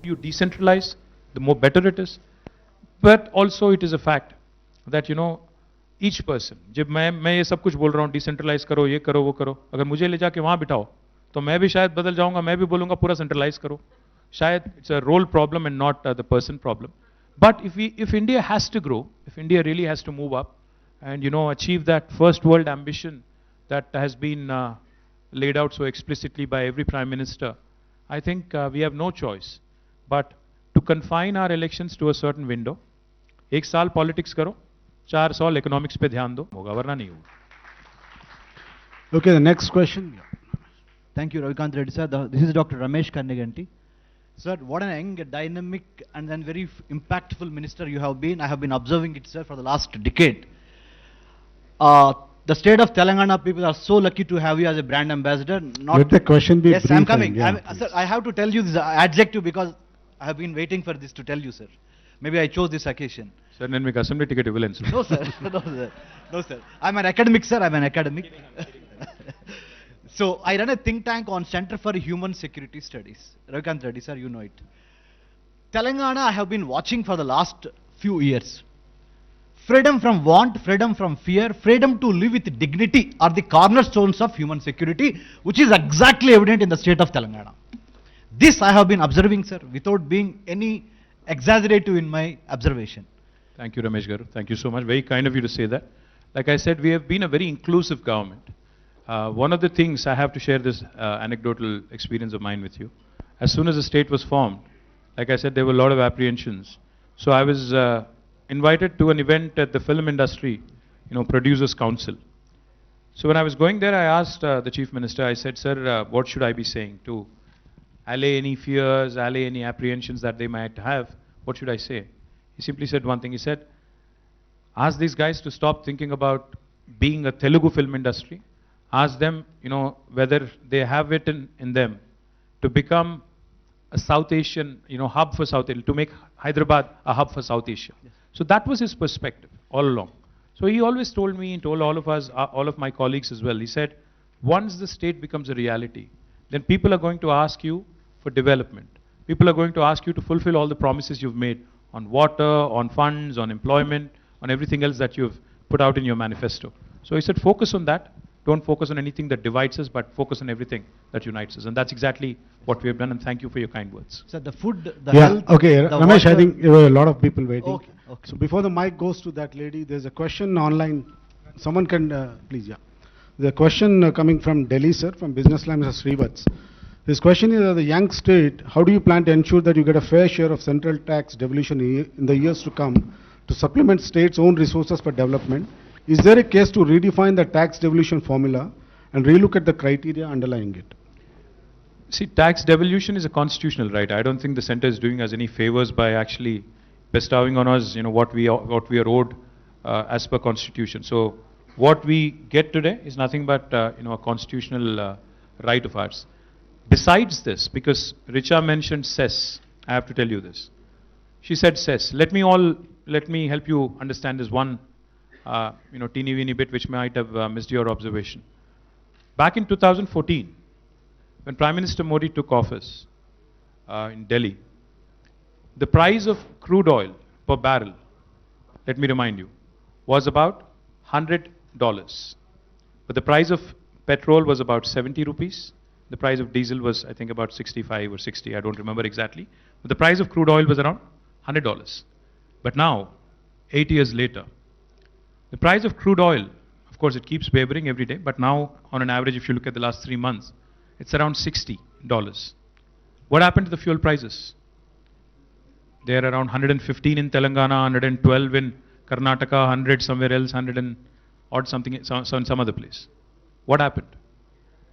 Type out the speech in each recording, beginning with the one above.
you decentralize, the more better it is. But also it is a fact that, each person, जब मैं ये सब कुछ बोल रहा हूँ, डिसेंट्रलाइज करो, ये करो, वो करो, अगर मुझे ले जाके वहाँ बिठाओ, तो मैं भी शायद बदल जाऊंगा, मैं भी बोलूंगा पूरा सेंट्रलाइज करो. शायद it's a role problem and not the person problem. But if India has to grow, if India really has to move up and achieve that first world ambition that has been laid out so explicitly by every prime minister, I think we have no choice but to confine our elections to a certain window. एक साल politics करो, 4 साल economics पे ध्यान दो, होगा वरना नहीं होगा. Okay, the next question. Thank you, Ravikant Reddy sir. This is Dr. Ramesh Kanniganti. Sir, what an young, dynamic and then very impactful minister you have been. I have been observing it, sir, for the last decade. The state of Telangana people are so lucky to have you as a brand ambassador. Let the question be Yes, brief. I'm coming. Yeah, Sir, I have to tell you this adjective because I have been waiting for this to tell you, sir. Maybe I chose this occasion. Sir, నేను మీకు assembly ticket ఇవ్వలేను sir. No, sir. No, sir. No, sir. I'm an academic, sir. I'm an academic. So, I run a think tank on Center for Human Security Studies. Ravikant Reddy, sir, you know it. Telangana, I have been watching for the last few years. Freedom from want, freedom from fear, freedom to live with dignity are the cornerstones of human security, which is exactly evident in the state of Telangana. This I have been observing, sir, without being any exaggerative in my observation. Thank you, Ramesh Garu. Thank you so much. Very kind of you to say that. Like I said, we have been a very inclusive government. One of the things, I have to share this anecdotal experience of mine with you. As soon as the state was formed, like I said, there were a lot of apprehensions. So I was invited to an event at the film industry, Producers Council. So when I was going there, I asked the Chief Minister, I said, sir, what should I be saying to allay any fears, allay any apprehensions that they might have? What should I say? He simply said one thing. He said, ask these guys to stop thinking about being a Telugu film industry. Ask them, whether they have it in them to become a South Asian, hub for South Asia, to make Hyderabad a hub for South Asia. Yes. So that was his perspective all along. So he always told me, and told all of us, all of my colleagues as well, he said, once the state becomes a reality, then people are going to ask you for development. People are going to ask you to fulfill all the promises you've made on water, on funds, on employment, on everything else that you've put out in your manifesto. So he said, focus on that. Don't focus on anything that divides us, but focus on everything that unites us. And that's exactly what we have done, and thank you for your kind words. Sir, the food, the health... Okay, Ramesh, water, I think there were a lot of people waiting. Okay. So before the mic goes to that lady, there's a question online. Someone can, please, yeah. The question coming from Delhi, sir, from Business Line, Mr. Srivats. His question is, as a young state, how do you plan to ensure that you get a fair share of central tax devolution in the years to come to supplement states' own resources for development? Is there a case to redefine the tax devolution formula and relook at the criteria underlying it? See, tax devolution is a constitutional right. I don't think the centre is doing us any favors by actually bestowing on us, what we are owed as per constitution. So what we get today is nothing but, a constitutional right of ours. Besides this, because Richa mentioned cess, I have to tell you this. She said cess. Let me help you understand this one, teeny weeny bit which might have missed your observation. Back in 2014, when Prime Minister Modi took office in Delhi, the price of crude oil per barrel, let me remind you, was about $100. But the price of petrol was about 70 rupees. The price of diesel was, I think, about 65 or 60. I don't remember exactly. But the price of crude oil was around $100. But now, 8 years later, the price of crude oil, of course, it keeps wavering every day. But now, on an average, if you look at the last 3 months, it's around $60. What happened to the fuel prices? They're around 115 in Telangana, 112 in Karnataka, 100 somewhere else, 100 and odd something in some other place. What happened?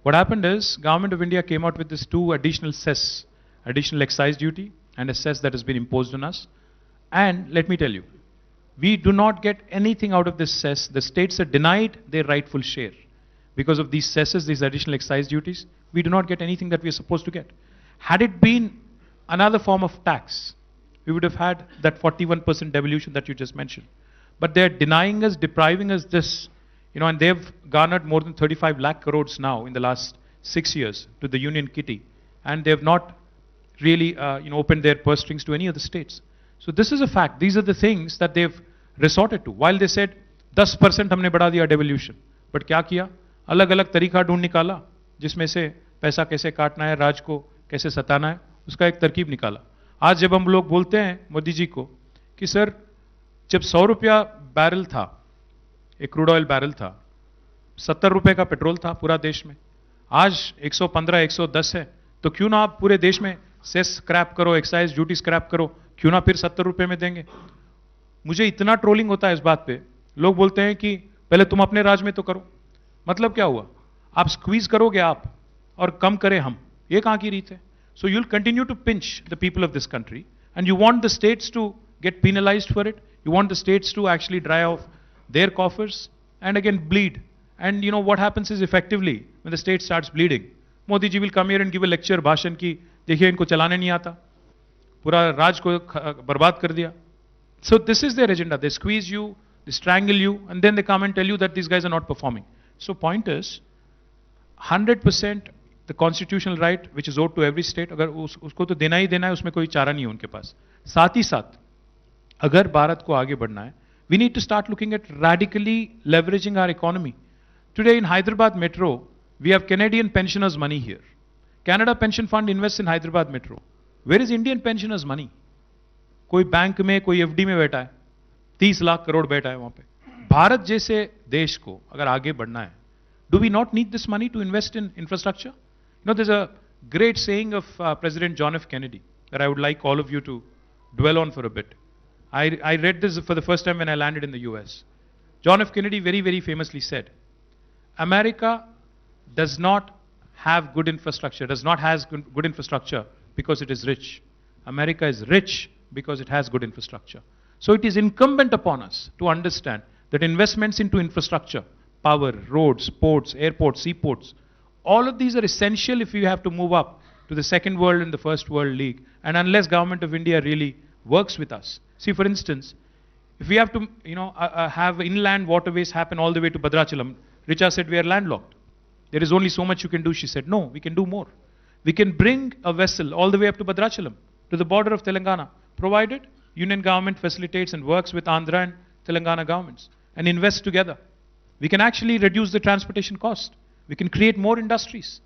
What happened is, Government of India came out with this 2 additional cess, additional excise duty and a cess that has been imposed on us. And let me tell you, we do not get anything out of this cess. The states are denied their rightful share. Because of these cesses, these additional excise duties, we do not get anything that we are supposed to get. Had it been another form of tax, we would have had that 41% devolution that you just mentioned. But they're denying us, depriving us this, and they've garnered more than 35 lakh crores now in the last 6 years to the union kitty. And they've not really opened their purse strings to any of the states. So this is a fact. These are the things that they've resorted to. While they said 10% हमने बढ़ा दिया devolution, but क्या किया? अलग अलग तरीका ढूंढ निकाला जिसमें से पैसा कैसे काटना है, राज को कैसे सताना है, उसका एक तरकीब निकाला. आज जब हम लोग बोलते हैं मोदी जी को कि सर जब 100 रुपया बैरल था, एक क्रूड ऑयल बैरल था, 70 रुपए का पेट्रोल था पूरा देश में, आज 115 110 है, तो क्यों ना आप पूरे देश में सेस स्क्रैप करो, एक्साइज ड्यूटी स्क्रैप करो, क्यों ना फिर 70 रुपए में देंगे. मुझे इतना ट्रोलिंग होता है इस बात पे. लोग बोलते हैं कि पहले तुम अपने राज में तो करो. मतलब क्या हुआ? आप स्क्वीज करोगे आप और कम करें हम, ये कहां की रीत है? So you will continue to pinch the people of this country and you want the states to get penalized for it. You want the states to actually dry off their coffers and again bleed. And you know what happens is effectively when the state starts bleeding, Modi ji will come here and give a lecture, भाषण की, देखिए इनको चलाने नहीं आता, पूरा राज को बर्बाद कर दिया. So this is their agenda. They squeeze you, they strangle you, and then they come and tell you that these guys are not performing. So point is, 100% the constitutional right which is owed to every state, अगर उसको तो देना ही देना है, उसमें कोई चारा नहीं है उनके पास. साथ ही साथ अगर भारत को आगे बढ़ना है, we need to start looking at radically leveraging our economy. Today in Hyderabad Metro, we have Canadian pensioners' money here. Canada Pension Fund invests in Hyderabad Metro. Where is Indian pensioners' money? कोई bank में, कोई FD में बैठा है, 30 लाख करोड़ बैठा है वहां पे. भारत जैसे देश को अगर आगे बढ़ना है, do we not need this money to invest in infrastructure? You know, there's a great saying of President John F. Kennedy that I would like all of you to dwell on for a bit. I read this for the first time when I landed in the US. John F. Kennedy very, very famously said, America does not have good infrastructure, does not have good infrastructure because it is rich. America is rich because it has good infrastructure. So it is incumbent upon us to understand that investments into infrastructure, power, roads, ports, airports, seaports, all of these are essential if we have to move up to the second world and the first world league. And unless government of India really works with us. See, for instance, if we have to, have inland waterways happen all the way to Bhadrachalam, Richa said we are landlocked. There is only so much you can do. She said, no, we can do more. We can bring a vessel all the way up to Bhadrachalam, to the border of Telangana, provided Union government facilitates and works with Andhra and Telangana governments and invest together. We can actually reduce the transportation cost. We can create more industries.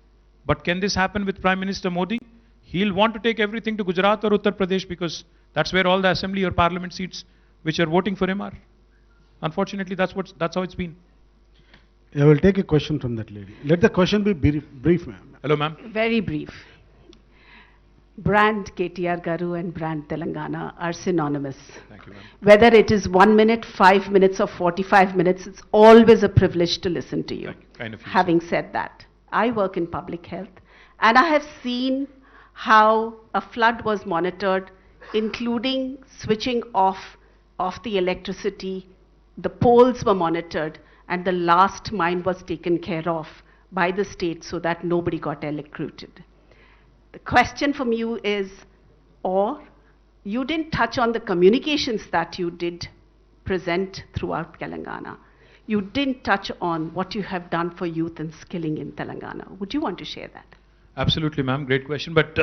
But can this happen with Prime Minister Modi? He'll want to take everything to Gujarat or Uttar Pradesh because that's where all the assembly or parliament seats which are voting for him are. Unfortunately, that's how it's been. I will take a question from that lady. Let the question be brief, ma'am. Hello, ma'am. Very brief. Brand KTR Garu and brand Telangana are synonymous. Thank you, ma'am. Whether it is 1 minute, 5 minutes or 45 minutes, it's always a privilege to listen to you. Kind of you, Having said that, I work in public health and I have seen how a flood was monitored, including switching off the electricity. The poles were monitored and the last mine was taken care of by the state so that nobody got electrocuted. The question from you is, or you didn't touch on the communications that you did present throughout Telangana. You didn't touch on what you have done for youth and skilling in Telangana. Would you want to share that? Absolutely, ma'am. Great question. But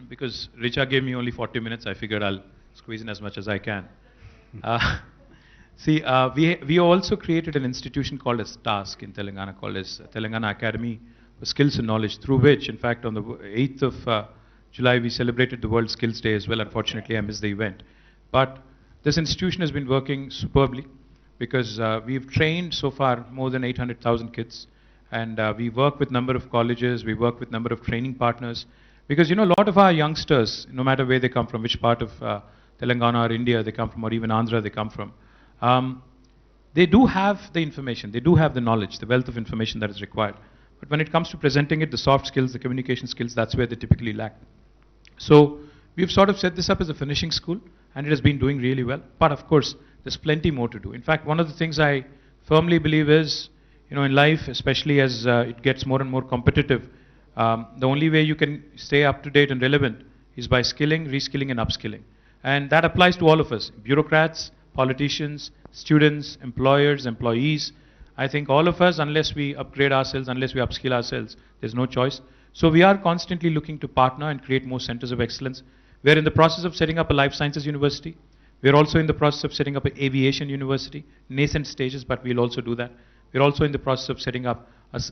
because Richa gave me only 40 minutes, I figured I'll squeeze in as much as I can. We also created an institution called as TASK in Telangana, called as Telangana Academy for Skills and Knowledge, through which, in fact, on the 8th of July, we celebrated the World Skills Day as well. Unfortunately, I missed the event. But this institution has been working superbly because we've trained so far more than 800,000 kids. And we work with number of colleges, we work with number of training partners. Because, a lot of our youngsters, no matter where they come from, which part of Telangana or India they come from, or even Andhra they come from, they do have the information, they do have the knowledge, the wealth of information that is required. But when it comes to presenting it, the soft skills, the communication skills, that's where they typically lack. So we've sort of set this up as a finishing school, and it has been doing really well. But of course, there's plenty more to do. In fact, one of the things I firmly believe is, in life, especially as it gets more and more competitive, the only way you can stay up to date and relevant is by skilling, reskilling and upskilling. And that applies to all of us, bureaucrats, politicians, students, employers, employees. I think all of us, unless we upgrade ourselves, unless we upskill ourselves, there's no choice. So we are constantly looking to partner and create more centers of excellence. We're in the process of setting up a life sciences university. We're also in the process of setting up an aviation university, nascent stages, but we'll also do that. We're also in the process of setting up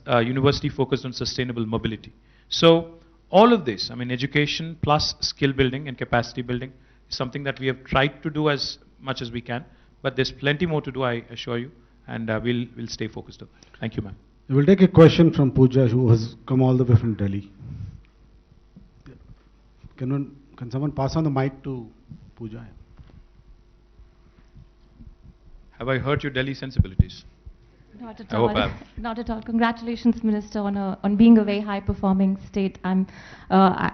a university focused on sustainable mobility. So all of this, I mean, education plus skill building and capacity building is something that we have tried to do as much as we can, but there's plenty more to do, I assure you, and we'll stay focused on that. Thank you, ma'am. We will take a question from Pooja, who has come all the way from Delhi. Can someone pass on the mic to Pooja? Have I hurt your Delhi sensibilities? Not at I all. hope I have. Not at all. Congratulations, Minister, on being a very high-performing state. I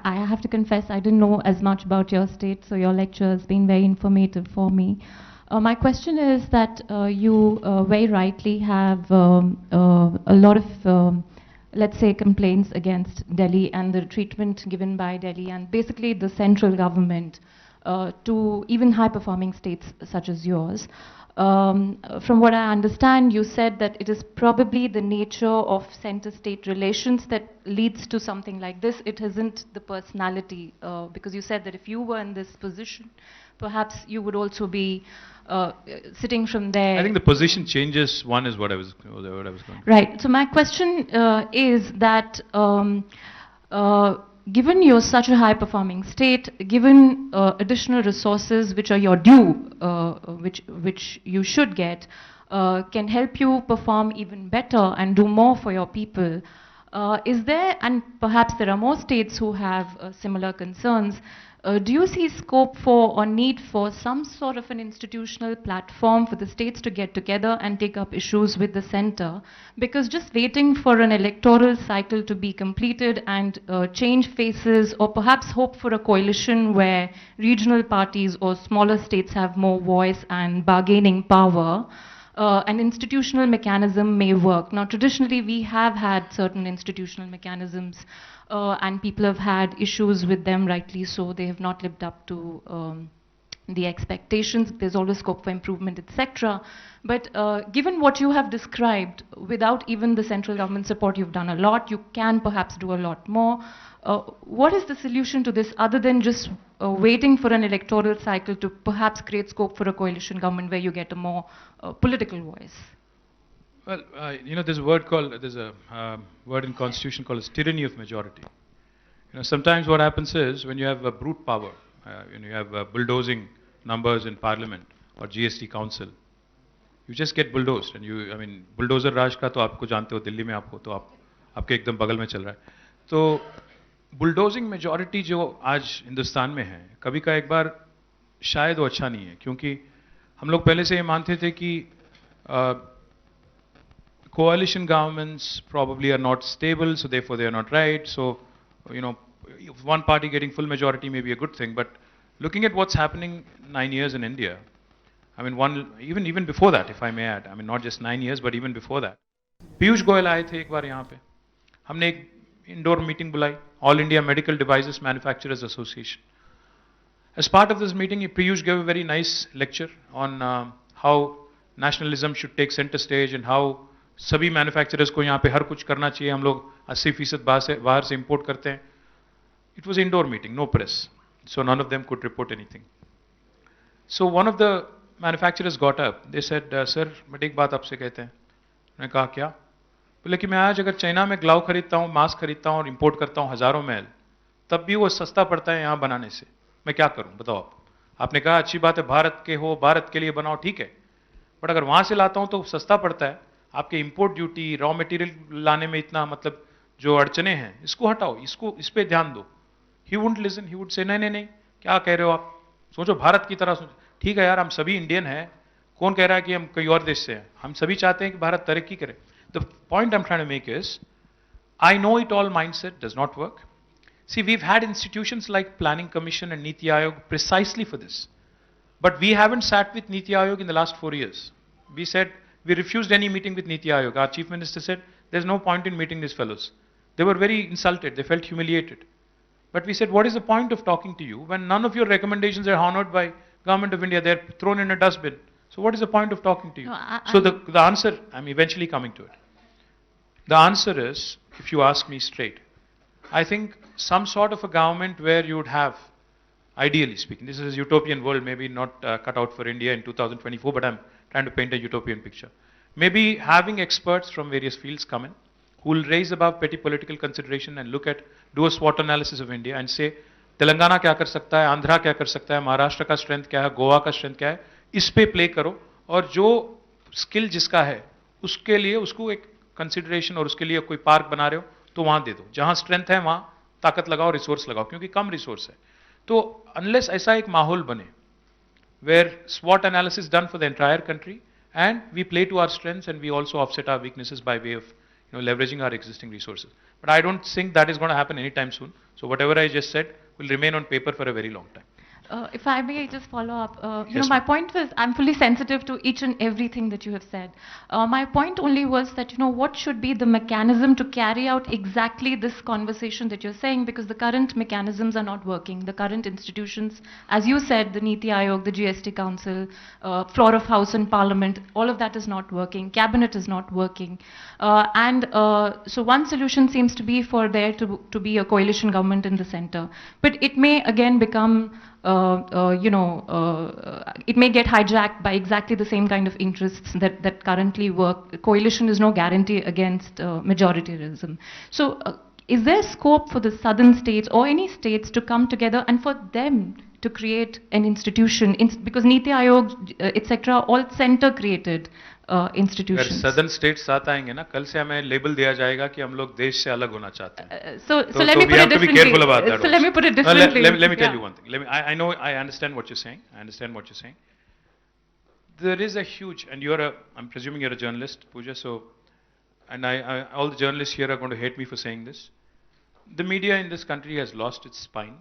have to confess, I didn't know as much about your state, so your lecture has been very informative for me. My question is that you very rightly have a lot of, let's say, complaints against Delhi and the treatment given by Delhi and basically the central government to even high-performing states such as yours. From what I understand, you said that it is probably the nature of center-state relations that leads to something like this. It isn't the personality, because you said that if you were in this position, perhaps you would also be sitting from there. I think the position changes. One is what I was going to. Right. So my question is that given you're such a high-performing state, given additional resources which are your due, which you should get, can help you perform even better and do more for your people. Is there, and perhaps there are more states who have similar concerns, do you see scope for or need for some sort of an institutional platform for the states to get together and take up issues with the center? Because just waiting for an electoral cycle to be completed and change faces, or perhaps hope for a coalition where regional parties or smaller states have more voice and bargaining power, an institutional mechanism may work. Now, traditionally, we have had certain institutional mechanisms and people have had issues with them, rightly so. They have not lived up to the expectations. There's always scope for improvement, etc. But given what you have described, without even the central government support, you've done a lot. You can perhaps do a lot more. What is the solution to this other than just waiting for an electoral cycle to perhaps create scope for a coalition government where you get a more political voice? Well, there's a word in Constitution called as tyranny of majority. Sometimes what happens is when you have a brute power, you have bulldozing numbers in Parliament or GST Council, you just get bulldozed. And bulldozer राज का तो आपको जानते हो, दिल्ली में आप हो तो आपके एकदम बगल में चल रहा है. तो बुलडोजिंग मेजॉरिटी जो आज हिंदुस्तान में है, कभी का एक बार शायद वो अच्छा नहीं है, क्योंकि हम लोग पहले से ये मानते थे कि coalition governments probably are not stable, so therefore they are not right. So, one party getting full majority may be a good thing, but looking at what's happening 9 years in India, even before that, if I may add, not just 9 years, but even before that. Piyush Goyal आए थे एक बार यहाँ पे, हमने एक indoor meeting बुलाई, All India Medical Devices Manufacturers Association. As part of this meeting, Piyush gave a very nice lecture on how nationalism should take center stage and how सभी manufacturers को यहाँ पे हर कुछ करना चाहिए, हम लोग 80% बाहर से इंपोर्ट करते हैं. It was indoor meeting, no press, so none of them could report anything. So one of the manufacturers got up. They said, "Sir, मैं एक बात आपसे कहते हैं." मैंने कहा क्या? बोले कि मैं आज अगर चाइना में ग्लव खरीदता हूँ, मास्क खरीदता हूँ और इंपोर्ट करता हूँ हजारों मैल, तब भी वो सस्ता पड़ता है यहाँ बनाने से. मैं क्या करूँ बताओ आप? आपने कहा अच्छी बात है, भारत के हो, भारत के लिए बनाओ, ठीक है, बट अगर वहाँ से लाता हूँ तो सस्ता पड़ता है. आपके इंपोर्ट ड्यूटी, रॉ मटेरियल लाने में इतना मतलब जो अड़चने हैं, इसको हटाओ, इस पे ध्यान दो. ही wouldn't listen, he would say नहीं, क्या कह रहे हो आप, सोचो भारत की तरह सोचो. ठीक है यार, हम सभी इंडियन हैं, कौन कह रहा है कि हम कहीं और देश से हैं, हम सभी चाहते हैं कि भारत तरक्की करे. The point I am trying to make is, I know it all mindset does not work. See, we've had institutions like Planning Commission and Niti Aayog precisely for this. But we haven't sat with Niti Aayog in the last 4 years. We said, we refused any meeting with Niti Aayog. Our Chief Minister said, there's no point in meeting these fellows. They were very insulted, they felt humiliated. But we said, what is the point of talking to you when none of your recommendations are honored by Government of India, they're thrown in a dustbin. So what is the point of talking to you? No, so the answer, I'm eventually coming to it. The answer is, if you ask me straight, I think some sort of a government where you would have, ideally speaking, this is a utopian world, maybe not cut out for India in 2024, but I'm trying to paint a utopian picture. Maybe having experts from various fields come in, who will raise above petty political consideration and look at, do a SWOT analysis of India and say, Telangana क्या कर सकता है, आंध्रा क्या कर सकता है, महाराष्ट्र का strength क्या है, गोवा का स्ट्रेंथ क्या है, इस पे प्ले करो और जो स्किल जिसका है उसके लिए उसको एक कंसिडरेशन और उसके लिए कोई पार्क बना रहे हो तो वहां दे दो, जहां स्ट्रेंथ है वहां ताकत लगाओ, रिसोर्स लगाओ, क्योंकि कम रिसोर्स है. तो अनलेस ऐसा एक माहौल बने where SWOT analysis done for the entire country and we play to our strengths and we also offset our weaknesses by way of leveraging our existing resources. But I don't think that is going to happen anytime soon. So whatever I just said will remain on paper for a very long time. If I may just follow up, Yes, my ma'am. point was, I'm fully sensitive to each and everything that you have said. My point only was that, what should be the mechanism to carry out exactly this conversation that you're saying, because the current mechanisms are not working. The current institutions, as you said, the Niti Aayog, the GST Council, floor of House and Parliament, all of that is not working. Cabinet is not working. So one solution seems to be for there to be a coalition government in the center. But it may again become it may get hijacked by exactly the same kind of interests that currently work. Coalition is no guarantee against majoritarianism. So is there scope for the southern states or any states to come together and for them to create an institution? Because Niti Aayog, etc., all center created अगर institutions. Southern state साथ आएंगे ना, कल से हमें label दिया जाएगा कि हम लोग देश से अलग होना चाहते हैं. So So let me we put have it to be differently. careful about that. So let me put it No, differently. let me tell Yeah. you one thing. I know, I understand what you're saying. I understand what you're saying. There is a huge, and I'm presuming you're a journalist, Pooja, so, and all the journalists here are going to hate me for saying this. The media in this country has lost its spine.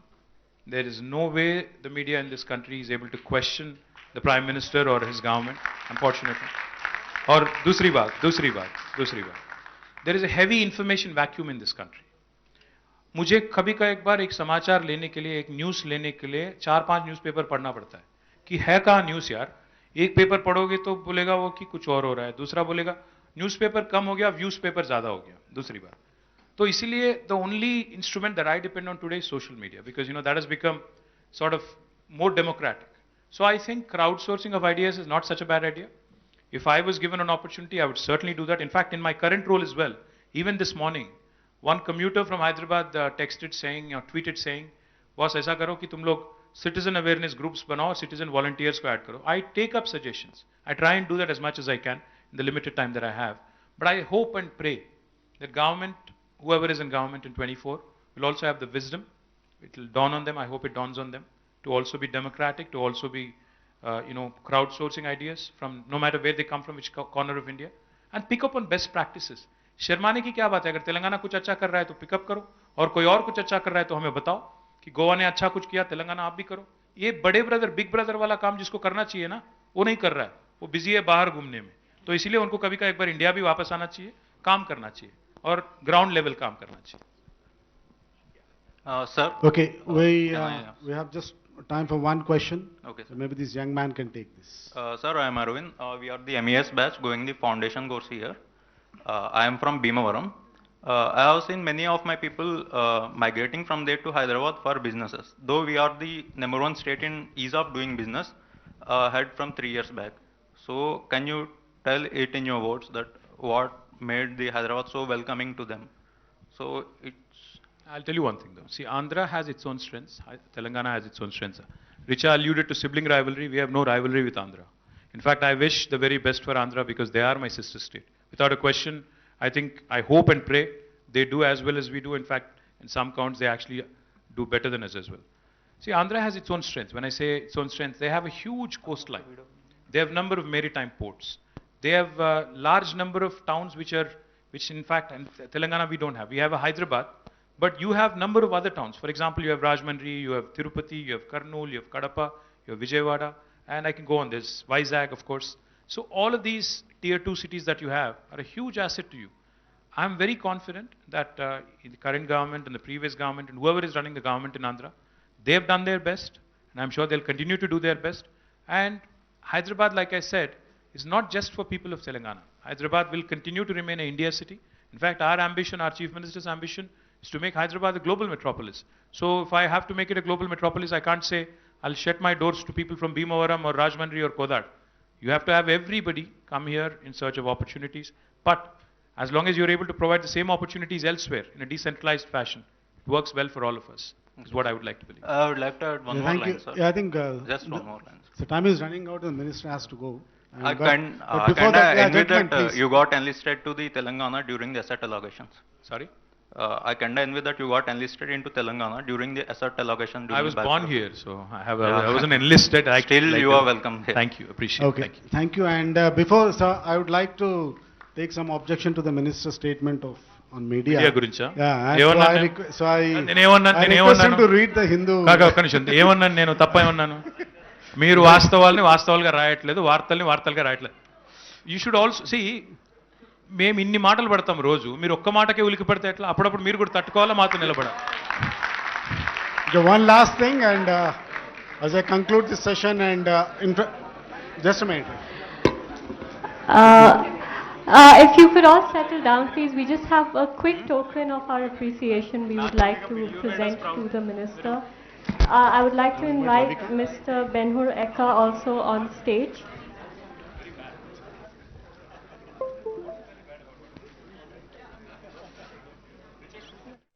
There is no way the media in this country is able to question the Prime Minister or his government, unfortunately. और दूसरी बात, there is a heavy information vacuum in this country. मुझे कभी का एक बार एक समाचार लेने के लिए, एक न्यूज़ लेने के लिए 4-5 न्यूज़पेपर पढ़ना पड़ता है कि है कहाँ न्यूज़ यार. एक पेपर पढ़ोगे तो बोलेगा वो कि कुछ और हो रहा है, दूसरा बोलेगा न्यूज़पेपर कम हो गया, व्यूज़ पेपर ज़्यादा हो गया, दूसरी बात. तो इसीलिए the only instrument that I depend on today is social media, because that has become sort of more democratic. So I think crowdsourcing of ideas is not such a bad idea. If I was given an opportunity, I would certainly do that. In fact, in my current role as well, even this morning, one commuter from Hyderabad texted saying, tweeted saying, boss ऐसा करो कि तुम लोग citizen awareness groups बनाओ, citizen volunteers को add करो. I take up suggestions. I try and do that as much as I can in the limited time that I have. But I hope and pray that government, whoever is in government in 24, will also have the wisdom. It will dawn on them. I hope it dawns on them to also be democratic, to also be crowdsourcing ideas from no matter where they come from, which corner of India, and pick up on best practices. शर्माने की क्या बात है? अगर तेलंगाना कुछ अच्छा कर रहा है तो पिकअप करो, और कोई और कुछ अच्छा कर रहा है तो हमें बताओ कि गोवा ने अच्छा कुछ किया, तेलंगाना आप भी करो. ये बड़े ब्रदर, बिग ब्रदर वाला काम जिसको करना चाहिए ना, वो नहीं कर रहा है. वो बिजी है बाहर घूमने में. तो इसीलिए उनको कभी का एक बार इंडिया भी वापस आना चाहिए, काम करना चाहिए, और ग्राउंड लेवल काम करना चाहिए. Sir. Okay, we can I ask? we have just time for one question. Okay, sir. So maybe this young man can take this. Sir, I am Arvind. We are the MES batch going the foundation course here. I am from Bhimavaram. I have seen many of my people migrating from there to Hyderabad for businesses. Though we are the #1 state in ease of doing business, had from 3 years back. So can you tell it in your words that what made the Hyderabad so welcoming to them? So it's I'll tell you one thing though. See, Andhra has its own strengths. Telangana has its own strengths. Richa alluded to sibling rivalry. We have no rivalry with Andhra. In fact, I wish the very best for Andhra because they are my sister state. Without a question, I hope and pray they do as well as we do. In fact, in some counts, they actually do better than us as well. See, Andhra has its own strengths. When I say its own strengths, they have a huge coastline. They have a number of maritime ports. They have a large number of towns which in fact, in Telangana we don't have. We have a Hyderabad, but you have number of other towns. For example, you have Rajahmundry, you have Tirupati, you have Kurnool, you have Kadapa, you have Vijayawada, and I can go on. There's Vizag, of course. So all of these tier 2 cities that you have are a huge asset to you. I'm very confident that in the current government and the previous government and whoever is running the government in Andhra, they have done their best, and I'm sure they'll continue to do their best. And Hyderabad, like I said, is not just for people of Telangana. Hyderabad will continue to remain an India city. In fact, our ambition, our Chief Minister's ambition, is to make Hyderabad a global metropolis. So if I have to make it a global metropolis, I can't say I'll shut my doors to people from Bhimavaram or Rajahmundry or Kodad. You have to have everybody come here in search of opportunities. But as long as you're able to provide the same opportunities elsewhere in a decentralized fashion, it works well for all of us, is what I would like to believe. I would like to add one Yeah, more thank line, you. sir. Yeah, I think Just one more line. the time is running out. The minister has to go. I But- can, but before that, envy gentlemen, that please. you got enlisted to the Telangana during the asset allocations. Sorry? I can envy that you got enlisted into Telangana during the asset allocation. I during was the born back- here, so Yeah. I wasn't enlisted. Still, you are welcome here. Thank you, appreciate it. Okay, Thank you. thank you. And before, sir, I would like to take some objection to the minister's statement on media. Media గురించా? Yeah, ఏమన్నా నేను? నేనేమన్నాను? I request him నేనేమన్నాను? to read the Hindu. కాక ఒక్క నిమిషం. ఏమన్నాను నేను? తప్ప ఏమన్నాను? మీరు వాస్తవాల్ని వాస్తవాలుగా రాయట్లేదు, వార్తల్ని వార్తలుగా రాయట్లేదు. యూ షుడ్ ఆల్సో సీ, మేము ఇన్ని మాటలు పడతాం రోజు, మీరు ఒక్క మాటకే ఉలికి పడితే ఎట్లా? అప్పుడప్పుడు మీరు కూడా తట్టుకోవాలా, మాతో నిలబడాలి. The one last thing, and as I conclude this session, and just a minute. If you could all settle down, please. We just have a quick token of our appreciation we would like to present to the minister. I would like to invite Mr. Benhur Eka also on stage.